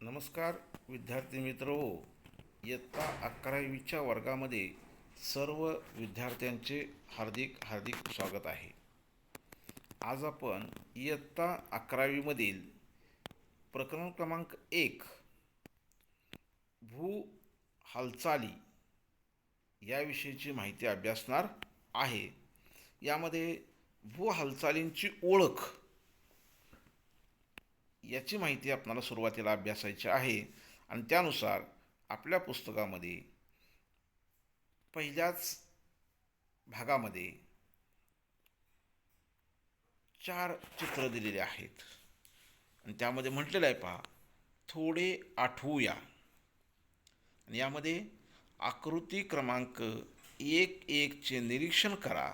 नमस्कार विद्यार्थी मित्र हो. इयत्ता 11वीच्या वर्गामध्ये सर्व विद्यार्थ्यांचे हार्दिक हार्दिक स्वागत आहे. आज आपण इयत्ता 11वीमधील प्रकरण क्रमांक 1 भू हालचाली याविषयीची माहिती अभ्यासणार आहे. यामध्ये भू हालचालींची ओळख याची माहिती आपल्याला सुरुवातीला अभ्यासायची आहे आणि त्यानुसार आपल्या पुस्तकामध्ये पहिल्याच भागामध्ये 4 चित्र दिलेले आहेत आणि त्यामध्ये म्हटलेलं आहे पहा, थोडे आठवूया. आणि यामध्ये आकृती क्रमांक 1-1चे निरीक्षण करा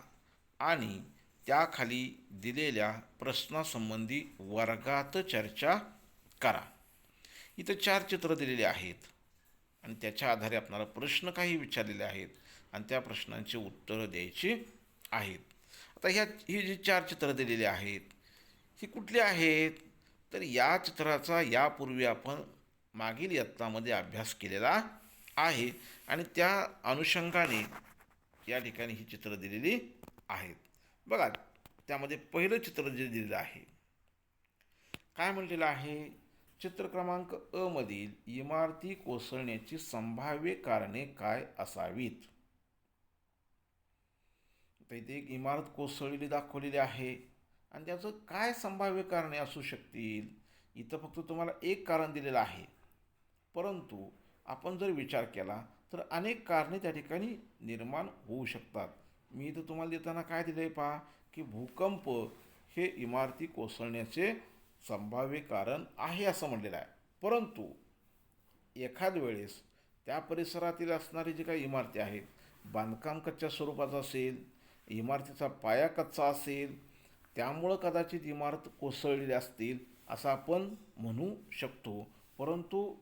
आणि त्याखाली दिलेल्या प्रश्नासंबंधी वर्गात चर्चा करा. इथं 4 चित्र दिलेली आहेत आणि त्याच्या आधारे आपल्याला प्रश्न काही विचारलेले आहेत आणि त्या प्रश्नांची उत्तरं द्यायची आहेत. आता ही जी 4 चित्रं दिलेली आहेत ही कुठली आहेत, तर या चित्राचा यापूर्वी आपण मागील इयत्तामध्ये अभ्यास केलेला आहे आणि त्या अनुषंगाने या ठिकाणी ही चित्रं दिलेली आहेत. बघा, त्यामध्ये पहिलं चित्र जे दिलेलं आहे, काय म्हटलेलं आहे, चित्र क्रमांक अ मधील इमारती कोसळण्याची संभाव्य कारणे काय असावीत. तर इथे एक इमारत कोसळलेली दाखवलेली आहे आणि त्याचं काय संभाव्य कारणे असू शकतील. इथं फक्त तुम्हाला एक कारण दिलेलं आहे, परंतु आपण जर विचार केला तर अनेक कारणे त्या ठिकाणी निर्माण होऊ शकतात. मी इथं तुम्हाला देताना काय दिलं आहे पहा, की भूकंप हे इमारती कोसळण्याचे संभाव्य कारण आहे असं म्हटलेलं आहे. परंतु एखाद वेळेस त्या परिसरातील असणारी जी काही इमारती आहेत, बांधकाम कच्च्या स्वरूपाचं असेल, इमारतीचा पाया कच्चा असेल, त्यामुळं कदाचित इमारत कोसळलेली असतील असं आपण म्हणू शकतो. परंतु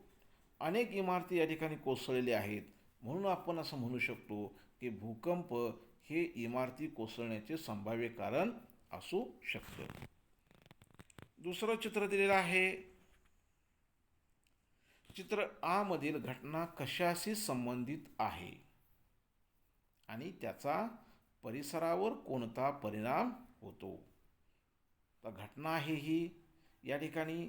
अनेक इमारती या ठिकाणी कोसळलेल्या आहेत, म्हणून आपण असं म्हणू शकतो की भूकंप हे इमारती कोसळण्याचे संभाव्य कारण असू शकतं. दुसरं चित्र दिलेलं आहे, चित्र आ मधील घटना कशाशी संबंधित आहे आणि त्याचा परिसरावर कोणता परिणाम होतो. तर घटना आहे ही, या ठिकाणी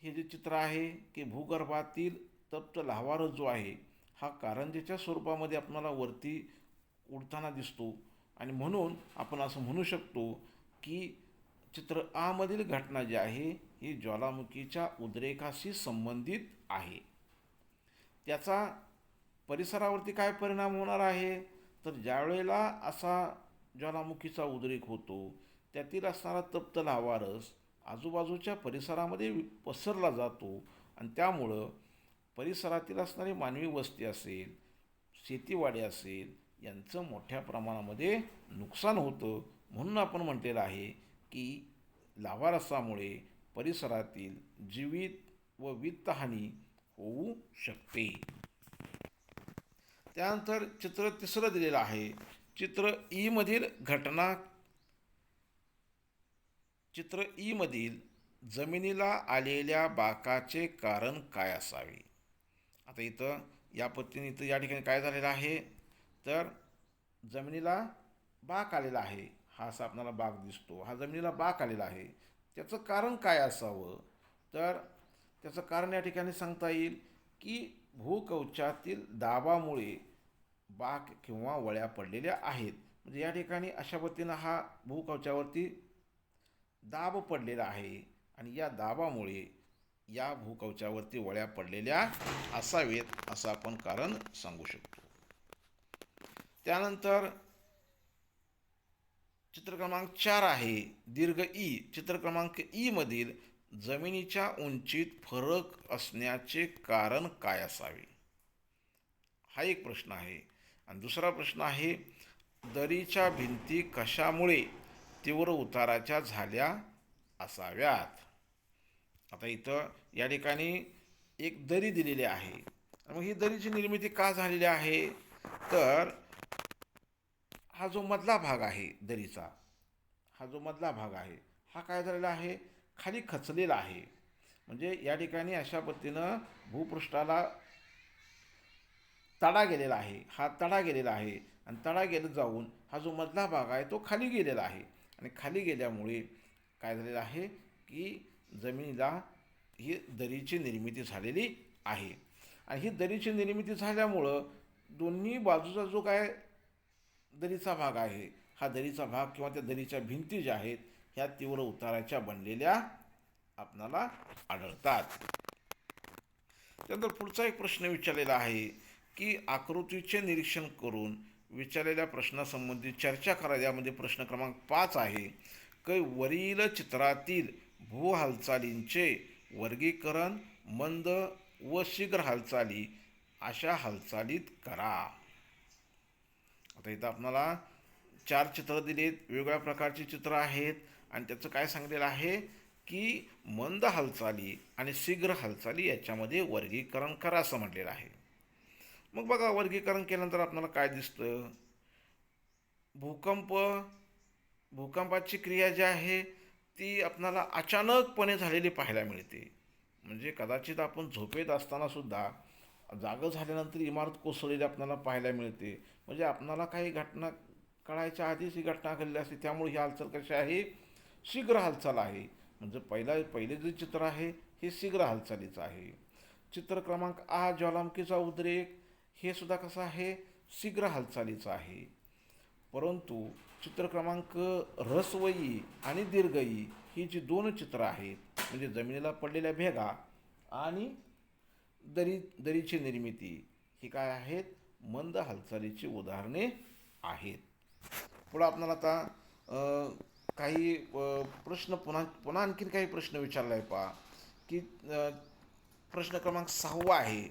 हे जे चित्र आहे की भूगर्भातील तप्त लाव्हा जो आहे हा कारंजेच्या स्वरूपामध्ये आपल्याला वरती उडताना दिसतो आणि म्हणून आपण असं म्हणू शकतो की चित्र आ मधील घटना जी आहे ही ज्वालामुखीच्या उद्रेकाशी संबंधित आहे. त्याचा परिसरावरती काय परिणाम होणार आहे, तर ज्यावेळेला असा ज्वालामुखीचा उद्रेक होतो त्यातील असणारा तप्त लावारस आजूबाजूच्या परिसरामध्ये पसरला जातो आणि त्यामुळं परिसरातील असणारी मानवी वस्ती असेल, शेतीवाडी असेल, यांचं मोठ्या प्रमाणामध्ये नुकसान होतं. म्हणून आपण म्हटलेलं आहे की लावारसामुळे परिसरातील जीवित व वित्तहानी होऊ शकते. त्यानंतर चित्र तिसरं दिलेलं आहे, चित्र ई मधील घटना, चित्र ई मधील जमिनीला आलेल्या बाकाचे कारण काय असावे. आता इथं या पद्धतीने इथं या ठिकाणी काय झालेलं आहे, तर जमिनीला बाक आलेला आहे. हा असा आपल्याला बाक दिसतो, हा जमिनीला बाक आलेला आहे. त्याचं कारण काय असावं, तर त्याचं कारण या ठिकाणी सांगता येईल की भूकवचातील दाबामुळे बाक किंवा वळ्या पडलेल्या आहेत. म्हणजे या ठिकाणी अशा पद्धतीनं हा भूकवचावरती दाब पडलेला आहे आणि या दाबामुळे या भूकवचावरती वळ्या पडलेल्या असावेत असं आपण कारण सांगू शकतो. त्यानंतर चित्र क्रमांक 4 आहे, दीर्घ ई. चित्र क्रमांक ई मधील जमिनीच्या उंचीत फरक असण्याचे कारण काय असावे, हा एक प्रश्न आहे. आणि दुसरा प्रश्न आहे, दरीच्या भिंती कशामुळे तीव्र उताराच्या झाल्या असाव्यात. आता इथं या ठिकाणी एक दरी दिलेली आहे. मग ही दरीची निर्मिती का झालेली आहे, तर हा जो मधला भाग आहे दरीचा, हा जो मधला भाग आहे हा काय झालेला आहे, खाली खचलेला आहे. म्हणजे या ठिकाणी अशा पद्धतीनं भूपृष्ठाला तडा गेलेला आहे, हा तडा गेलेला आहे आणि तडा गेला जाऊन हा जो मधला भाग आहे तो खाली गेलेला आहे आणि खाली गेल्यामुळे काय झालेलं आहे की जमिनीला ही दरीची निर्मिती झालेली आहे आणि ही दरीची निर्मिती झाल्यामुळं दोन्ही बाजूचा जो काय दरीचा भाग आहे हा दरीचा भाग किंवा त्या दरीच्या भिंती ज्या आहेत ह्या तीव्र उताराच्या बनलेल्या आपणाला आढळतात. त्यानंतर पुढचा एक प्रश्न विचारलेला आहे की आकृतीचे निरीक्षण करून विचारलेल्या प्रश्नासंबंधी चर्चा करा. यामध्ये प्रश्न क्रमांक 5 आहे की वरील चित्रातील भू हालचालींचे वर्गीकरण मंद व शीघ्र हालचाली अशा हालचालीत करा. आता इथं आपल्याला 4 चित्र दिलेत, वेगवेगळ्या प्रकारची चित्र आहेत आणि त्याचं काय सांगलेलं आहे की मंद हालचाली आणि शीघ्र हालचाली याच्यामध्ये वर्गीकरण करा असं म्हटलेलं आहे. मग बघा वर्गीकरण केल्यानंतर आपल्याला काय दिसतं, भूकंपाची क्रिया जी आहे ती आपल्याला अचानकपणे झालेली पाहायला मिळते. म्हणजे कदाचित आपण झोपेत असताना सुद्धा जागं झाल्यानंतर इमारत कोसळलेली आपल्याला पाहायला मिळते. म्हणजे आपल्याला काही घटना कळायच्या आधीच ही घटना घडली असते. त्यामुळे ही हालचाल कशी आहे, शीघ्र हालचाल आहे. म्हणजे पहिले जे चित्र आहे हे शीघ्र हालचालीचं आहे. चित्र क्रमांक 8 ज्वालामुखीचा उद्रेक हे सुद्धा कसं आहे, शीघ्र हालचालीचं आहे. परंतु चित्र क्रमांक ऱ्हस्वई आणि दीर्घई ही जी 2 चित्र आहेत म्हणजे जमिनीला पडलेल्या भेगा आणि दरीची निर्मिती ही काय आहेत, मंद हालचालीची उदाहरणे आहेत. पुढं आपल्याला आता काही प्रश्न पुन्हा आणखीन काही प्रश्न विचारला आहे पहा की प्रश्न क्रमांक 6 आहे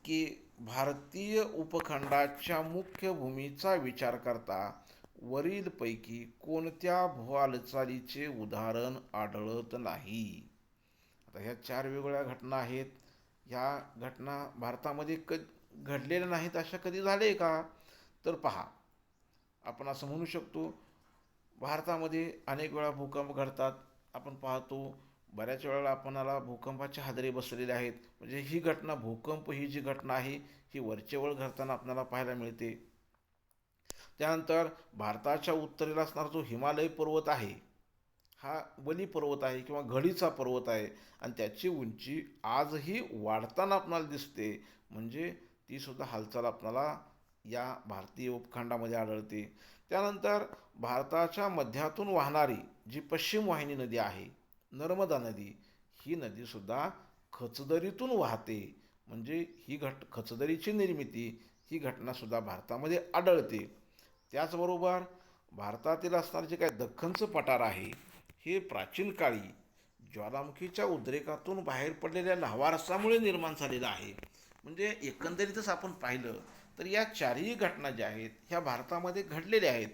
की भारतीय उपखंडाच्या मुख्य भूमीचा विचार करता वरीलपैकी कोणत्या भूहालचालीचे उदाहरण आढळत नाही. आता ह्या 4 वेगवेगळ्या घटना आहेत. ह्या घटना भारतामध्ये घडलेल्या नाहीत अशा कधी झाले का, तर पहा आपण असं म्हणू शकतो भारतामध्ये अनेक वेळा भूकंप घडतात. आपण पाहतो बऱ्याच वेळेला आपणाला भूकंपाचे हादरे बसलेले आहेत. म्हणजे ही घटना भूकंप ही जी घटना आहे ही वरचेवर घडताना आपल्याला पाहायला मिळते. त्यानंतर भारताच्या उत्तरेला असणारा जो हिमालय पर्वत आहे हा बली पर्वत आहे किंवा घडीचा पर्वत आहे आणि त्याची उंची आजही वाढताना आपल्याला दिसते. म्हणजे ती सुद्धा हालचाल आपल्याला या भारतीय उपखंडामध्ये आढळते. त्यानंतर भारताच्या मध्यातून वाहणारी जी पश्चिम वाहिनी नदी आहे नर्मदा नदी, ही नदीसुद्धा खचदरीतून वाहते. म्हणजे ही खचदरीची निर्मिती ही घटनासुद्धा भारतामध्ये आढळते. त्याचबरोबर भारतातील असणारे जे काय दख्खनचं पठार आहे हे प्राचीन काळी ज्वालामुखीच्या उद्रेकातून बाहेर पडलेल्या लाव्हारसामुळे निर्माण झालेलं आहे. म्हणजे एकंदरीतच आपण पाहिलं तर या 4ही घटना ज्या आहेत ह्या भारतामध्ये घडलेल्या आहेत.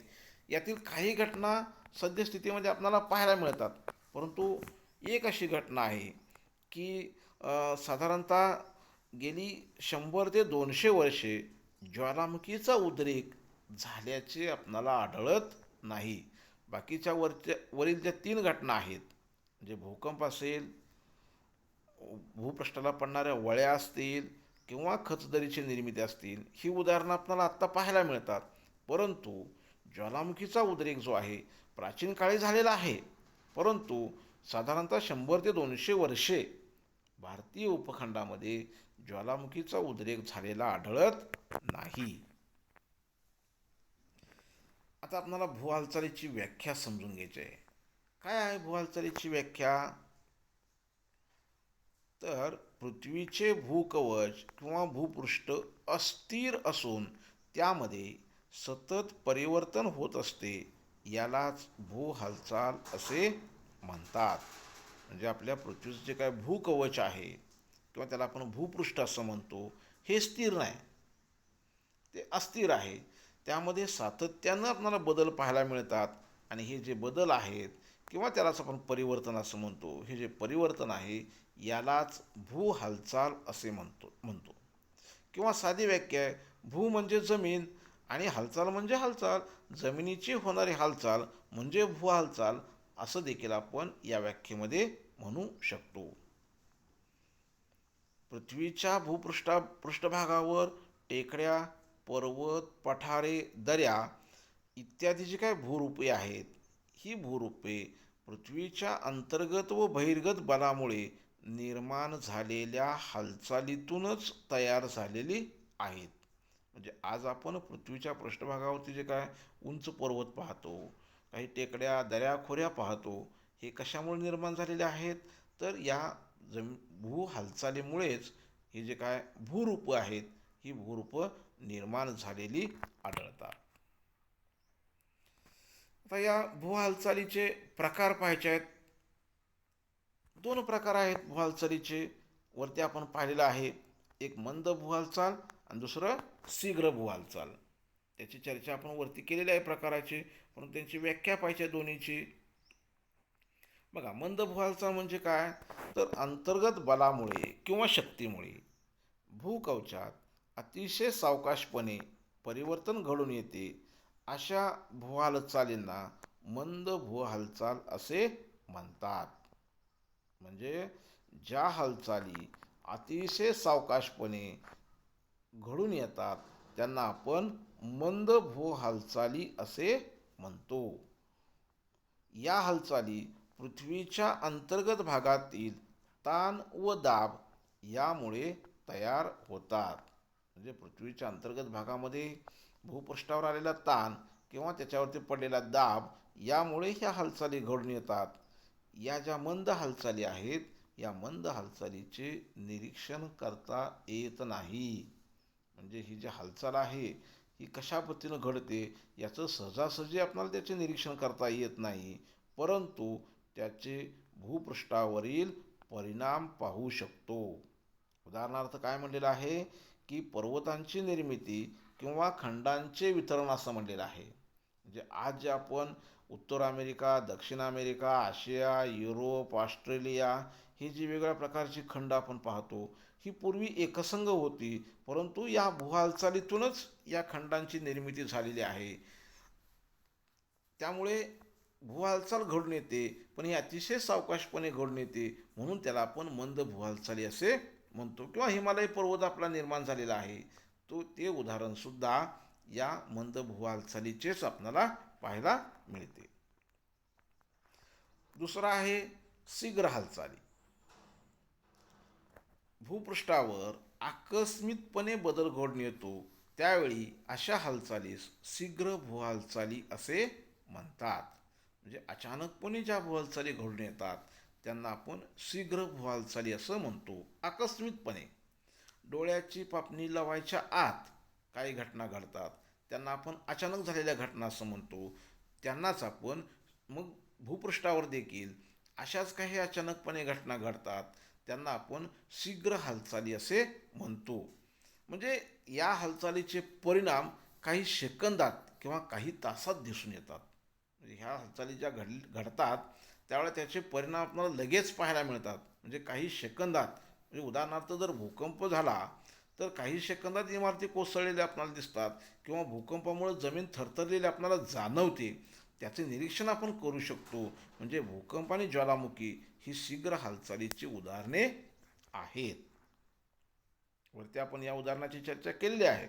यातील काही घटना सद्यस्थितीमध्ये आपल्याला पाहायला मिळतात, परंतु एक अशी घटना आहे की साधारणतः गेली 100 ते 200 वर्षे ज्वालामुखीचा उद्रेक झाल्याचे आपणाला आढळत नाही. बाकीच्या वरील ज्या 3 घटना आहेत म्हणजे भूकंप असेल, भूपृष्ठाला पडणाऱ्या वळ्या असतील किंवा खचदरीची निर्मिती असतील ही उदाहरणं आपल्याला आत्ता पाहायला मिळतात. परंतु ज्वालामुखीचा उद्रेक जो आहे प्राचीन काळी झालेला आहे, परंतु साधारणतः 100 ते 200 वर्षे भारतीय उपखंडामध्ये ज्वालामुखीचा उद्रेक झालेला आढळत नाही. आता आपल्याला भूहालचालीची व्याख्या समजून घ्यायची आहे. काय आहे भूहालचालीची व्याख्या, तर पृथ्वीचे भूकवच किंवा भूपृष्ठ अस्थिर असून त्यामध्ये सतत परिवर्तन होत असते, यालाच भूहालचाल असे म्हणतात. म्हणजे आपल्या पृथ्वीचं जे काय भूकवच आहे किंवा त्याला आपण भूपृष्ठ असं म्हणतो हे स्थिर नाही, ते अस्थिर आहे. त्यामध्ये सातत्यानं आपल्याला बदल पाहायला मिळतात आणि हे जे बदल आहेत किंवा त्यालाच आपण परिवर्तन असं म्हणतो, हे जे परिवर्तन आहे यालाच भू हालचाल असे म्हणतो. किंवा साधी व्याख्या आहे, भू म्हणजे जमीन आणि हालचाल म्हणजे हालचाल, जमिनीची होणारी हालचाल म्हणजे भू हालचाल असं देखील आपण या व्याख्येमध्ये म्हणू शकतो. पृथ्वीच्या पृष्ठभागावर टेकड्या, पर्वत, पठारे, दऱ्या इत्यादी जी काय भूरूपे आहेत, ही भूरूपे पृथ्वीच्या अंतर्गत व बहिर्गत बलामुळे निर्माण झालेल्या हालचालीतूनच तयार झालेली आहेत. म्हणजे आज आपण पृथ्वीच्या पृष्ठभागावरती जे काय उंच पर्वत पाहतो, काही टेकड्या, दऱ्याखोऱ्या पाहतो, हे कशामुळे निर्माण झालेले आहेत? तर या भू हालचालीमुळेच हे जे काय भूरूपं आहेत, ही भूरूपं निर्माण झालेली आढळतात. आता या भू हालचालीचे प्रकार पाहायचे आहेत. दोन प्रकार आहेत भू हालचालीचे, वरती आपण पाहिलेलं आहे. एक मंद भू हालचाल आणि दुसरं शीघ्र भू हालचाल. त्याची चर्चा आपण वरती केलेली आहे प्रकाराची, परंतु त्यांची व्याख्या पाहिजे दोन्हीची. बघा, मंद भू हालचाल म्हणजे काय? तर अंतर्गत बलामुळे किंवा शक्तीमुळे भूकवचात अतिशय सावकाशपणे परिवर्तन घडून येते, अशा भू हालचालींना मंद भू हालचाल असे म्हणतात. म्हणजे ज्या हालचाली अतिशय सावकाशपणे घडून येतात त्यांना आपण मंद भू हालचाली असे म्हणतो. या हालचाली पृथ्वीच्या अंतर्गत भागातील ताण व दाब यामुळे तयार होतात. म्हणजे पृथ्वीच्या अंतर्गत भागामध्ये भूपृष्ठावर आलेला ताण किंवा त्याच्यावरती पडलेला दाब यामुळे ह्या हालचाली घडून येतात. या ज्या मंद हालचाली आहेत, या मंद हालचालीचे निरीक्षण करता येत नाही. म्हणजे ही जी हालचाल आहे ही कशा पद्धतीनं घडते याचं सहजासहजी आपल्याला त्याचे निरीक्षण करता येत नाही, परंतु त्याचे भूपृष्ठावरील परिणाम पाहू शकतो. उदाहरणार्थ काय म्हणलेलं आहे की पर्वतांची निर्मिती किंवा खंडांचे वितरण असं म्हणलेलं आहे. म्हणजे आज जे आपण उत्तर अमेरिका, दक्षिण अमेरिका, आशिया, युरोप, ऑस्ट्रेलिया ही जी वेगवेगळ्या प्रकारची खंड आपण पाहतो, ही पूर्वी एकसंघ होती, परंतु या भूहालचालीतूनच या खंडांची निर्मिती झालेली आहे. त्यामुळे भूहालचाल घडून येते, पण ही अतिशय सावकाशपणे घडून येते, म्हणून त्याला आपण मंद भूहालचाली असे म्हणतो. किंवा हिमालय पर्वत आपला निर्माण झालेला आहे, तो ते उदाहरणसुद्धा या मंद भूहालचालीचेच आपल्याला पाहायला मिळते. दुसरा आहे शीघ्र हालचाली. भूपृष्ठावर आकस्मिकपणे बदल घडून येतो, त्यावेळी अशा हालचालीस शीघ्र भूहालचाली असे म्हणतात. म्हणजे अचानकपणे ज्या भूहालचाली घडून येतात त्यांना आपण शीघ्र भूहालचाली असं म्हणतो. आकस्मिकपणे डोळ्याची पापणी लावायच्या आत काही घटना घडतात, त्यांना आपण अचानक झालेल्या घटना असं म्हणतो. त्यांनाच आपण मग भूपृष्ठावर देखील अशाच काही अचानकपणे घटना घडतात, त्यांना आपण शीघ्र हालचाली असे म्हणतो. म्हणजे या हालचालीचे परिणाम काही सेकंदात किंवा काही तासात दिसून येतात. म्हणजे ह्या हालचाली ज्या घडतात त्यावेळेला त्याचे परिणाम आपल्याला लगेच पाहायला मिळतात. म्हणजे काही सेकंदात, म्हणजे उदाहरणार्थ जर भूकंप झाला तर काही सेकंदात इमारती कोसळलेल्या आपल्याला दिसतात किंवा भूकंपामुळे जमीन थरथरलेली आपल्याला जाणवते, त्याचे निरीक्षण आपण करू शकतो. म्हणजे भूकंप आणि ज्वालामुखी ही शीघ्र हालचालीची उदाहरणे आहेत. वरती आपण या उदाहरणाची चर्चा केलेली आहे.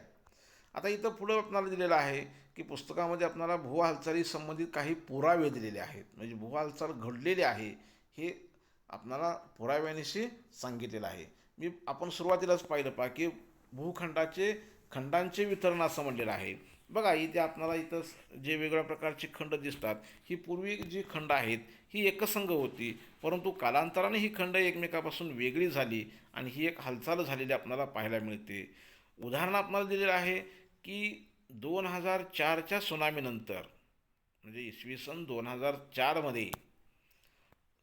आता इथं पुढं आपल्याला दिलेलं आहे की पुस्तकामध्ये आपल्याला भू हालचाली संबंधित काही पुरावे दिलेले आहेत. म्हणजे भू हालचाल घडलेली आहे हे आपल्याला पुराव्यानिशी सांगितलेलं आहे. आपण सुरुवातीलाच पाहिलं की खंडांचे वितरण असं म्हणलेलं आहे. बघा, इथे आपल्याला इथं जे वेगवेगळ्या प्रकारचे खंड दिसतात, ही पूर्वी जी खंड आहेत ही एकसंघ होती, परंतु कालांतराने ही खंड एकमेकापासून वेगळी झाली आणि ही एक हालचाल झालेली आपल्याला पाहायला मिळते. उदाहरण आपल्याला दिलेलं आहे की 2004च्या सुनामीनंतर, म्हणजे इसवी सन 2004मध्ये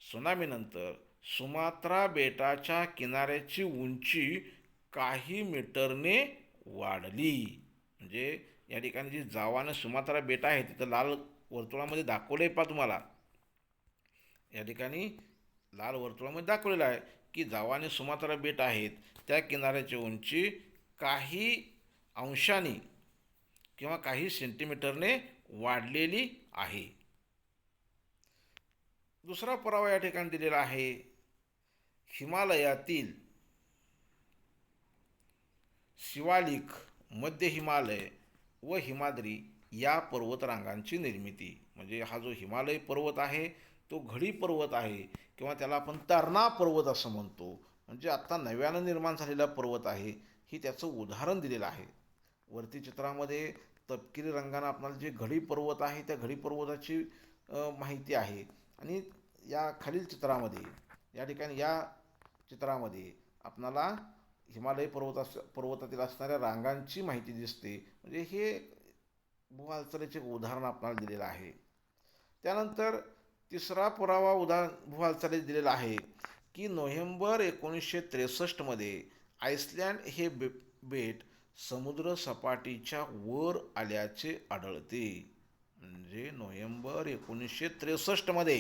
सुनामीनंतर सुमात्रा बेटाच्या किनाऱ्याची उंची काही मीटरने वाढली. म्हणजे या ठिकाणी जी जावानं सुमात्रा बेट आहे तिथं लाल वर्तुळामध्ये दाखवलं आहे पहा तुम्हाला. या ठिकाणी लाल वर्तुळामध्ये दाखवलेलं आहे की जावाने सुमात्रा बेट आहेत त्या किनाऱ्याची उंची काही अंशांनी किंवा काही सेंटीमीटरने वाढलेली आहे. दुसरा पुरावा या ठिकाणी दिलेला आहे. हिमालयातील शिवालिक, मध्य हिमालय व हिमाद्री या पर्वतरांगांची निर्मिती. म्हणजे हा जो हिमालय पर्वत आहे तो घडी पर्वत आहे किंवा त्याला आपण तरणा पर्वत असं म्हणतो. म्हणजे आत्ता नव्यानं निर्माण झालेला पर्वत आहे, ही त्याचं उदाहरण दिलेलं आहे. वरती चित्रामध्ये तपकिरी रंगानं आपल्याला जे घडी पर्वत आहे त्या घडी पर्वताची माहिती आहे. आणि या खालील चित्रामध्ये या ठिकाणी या चित्रामध्ये आपणाला हिमालय पर्वतातील असणाऱ्या रांगांची माहिती दिसते. म्हणजे हे भूहालचालीचे उदाहरण आपल्याला दिलेलं आहे. त्यानंतर तिसरा पुरावा भूहालचालीत दिलेला आहे की नोव्हेंबर 1963 आइसलँड हे बेट समुद्र सपाटीच्या वर आल्याचे आढळते. म्हणजे नोव्हेंबर 1963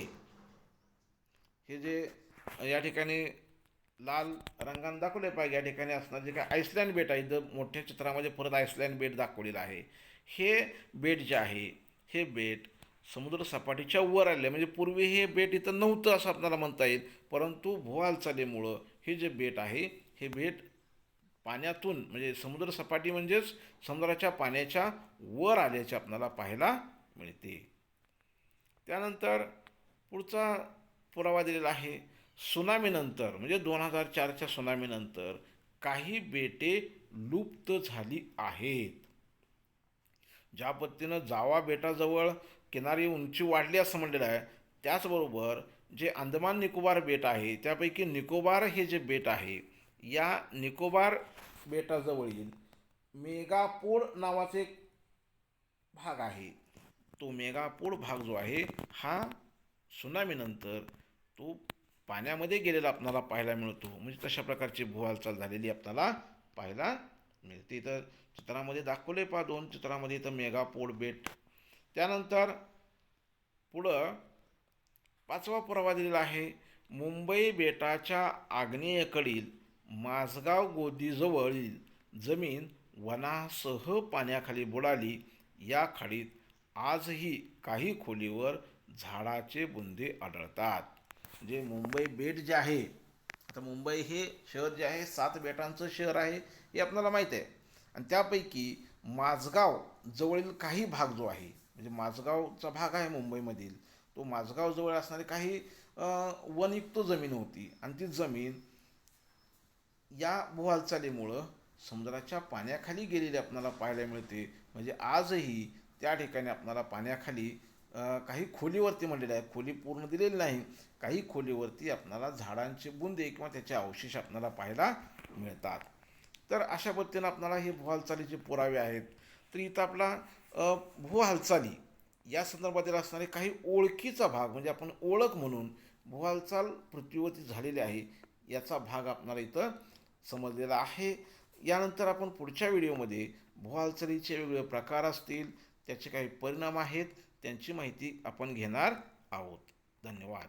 हे जे या ठिकाणी लाल रंगाने दाखवले पाहिजे या ठिकाणी असणार जे काय आइसलँड बेट आहे, इथं मोठ्या चित्रामध्ये परत आइसलँड बेट दाखवलेलं आहे. हे बेट जे आहे हे बेट समुद्र सपाटीच्या वर आले. म्हणजे पूर्वी हे बेट इथं नव्हतं असं आपल्याला म्हणता येईल, परंतु भूहालचालीमुळं हे जे बेट आहे हे बेट पाण्यातून म्हणजे समुद्र सपाटी म्हणजेच समुद्राच्या पाण्याच्या वर आल्याचे आपल्याला पाहायला मिळते. त्यानंतर पुढचा पुरावा दिलेला आहे सुनामीनंतर म्हणजे 2004च्या सुनामीनंतर काही बेटे लुप्त झाली आहेत. ज्या पद्धतीनं जावा बेटाजवळ किनारी उंची वाढली असं म्हणलेलं आहे, त्याचबरोबर जे अंदमान निकोबार बेट आहे त्यापैकी निकोबार हे जे बेट आहे या निकोबार बेटाजवळील मेगापोड नावाचे एक भाग आहे. तो मेगापोड भाग जो आहे हा सुनामीनंतर तो पाण्यामध्ये गेलेला आपल्याला पाहायला मिळतो. म्हणजे तशा प्रकारची भूहालचाल झालेली आपल्याला पाहायला मिळते. इथं चित्रामध्ये दाखवले पहा, 2 चित्रामध्ये इथं मेगापोड बेट. त्यानंतर पुढं 5वा पुरावा दिलेला आहे मुंबई बेटाच्या आग्नेयेकडील माझगाव गोदीजवळील जमीन वनासह पाण्याखाली बुडाली. या खाडीत आजही काही खोलीवर झाडाचे बुंदे आढळतात. जे मुंबई बेट जे आहे, आता मुंबई हे शहर जे आहे 7 बेटांचं शहर आहे हे आपल्याला माहीत आहे. आणि त्यापैकी माझगाव जवळील काही भाग जो आहे म्हणजे माझगावचा भाग आहे मुंबईमधील, तो माझगाव जवळ असणारी काही वनयुक्त जमीन होती आणि ती जमीन या भूहालचालीमुळं समुद्राच्या पाण्याखाली गेलेली आपल्याला पाहायला मिळते. म्हणजे आजही त्या ठिकाणी आपल्याला पाण्याखाली काही खोलीवरती म्हणलेलं आहे, खोली पूर्ण दिलेली नाही, काही खोलीवरती आपल्याला झाडांचे बुंदे किंवा त्याचे अवशेष आपल्याला पाहायला मिळतात. तर अशा पद्धतीनं आपल्याला हे भूहालचालीचे पुरावे आहेत. तर इथं आपला भूहालचाली या संदर्भातील असणारे काही ओळखीचा भाग म्हणजे आपण ओळख म्हणून भूहालचाल पृथ्वीवरती झालेली आहे याचा भाग आपल्याला इथं समजलेला आहे. यानंतर आपण पुढच्या व्हिडिओमध्ये भूहालचालीचे वेगवेगळे प्रकार असतील, त्याचे काही परिणाम आहेत, त्यांची माहिती आपण घेणार आहोत. धन्यवाद.